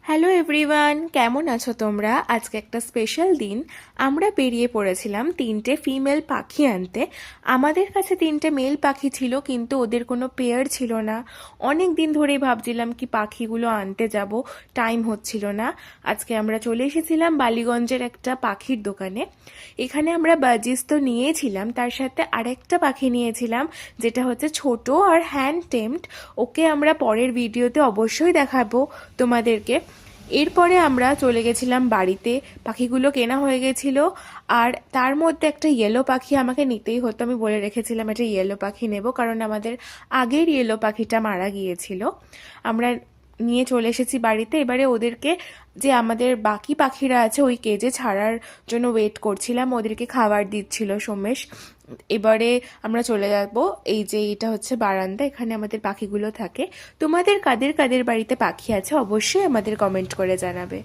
Hello everyone, কেমন আছো তোমরা? আজকে একটা স্পেশাল দিন। আমরা বেরিয়ে পড়েছিলাম তিনটে ফিমেল পাখি আনতে। আমাদের কাছে তিনটে মেল পাখি ছিল, কিন্তু ওদের কোনো পেয়ার ছিল না। অনেক দিন ধরেই ভাবছিলাম কি পাখিগুলো আনতে যাব, টাইম হচ্ছিল না। আজকে আমরা চলে এসেছিলাম বালিগঞ্জের একটা পাখির দোকানে। এখানে আমরা বাজিস তো নিয়েছিলাম, তার সাথে আরেকটা পাখি নিয়েছিলাম যেটা হচ্ছে ছোট আর হ্যান্ড টেমড। ওকে আমরা পরের ভিডিওতে অবশ্যই দেখাবো তোমাদেরকে। এরপরে আমরা চলে গেছিলাম বাড়িতে, পাখিগুলো কেনা হয়ে গেছিল। আর তার মধ্যে একটা ইয়েলো পাখি আমাকে নিতেই হতো, আমি বলে রেখেছিলাম একটা ইয়েলো পাখি নেব, কারণ আমাদের আগের ইয়েলো পাখিটা মারা গিয়েছিল। আমরা নিয়ে চলে এসেছি বাড়িতে। এবারে ওদেরকে, যে আমাদের বাকি পাখিরা আছে ওই কেজে ছাড়ার জন্য ওয়েট করছিলাম, ওদেরকে খাবার দিচ্ছিল সোমেশ। এবারে আমরা চলে যাব, এই যে এটা হচ্ছে বারান্দা, এখানে আমাদের পাখিগুলো থাকে। তোমাদের কাদের কাদের বাড়িতে পাখি আছে অবশ্যই আমাদের কমেন্ট করে জানাবে।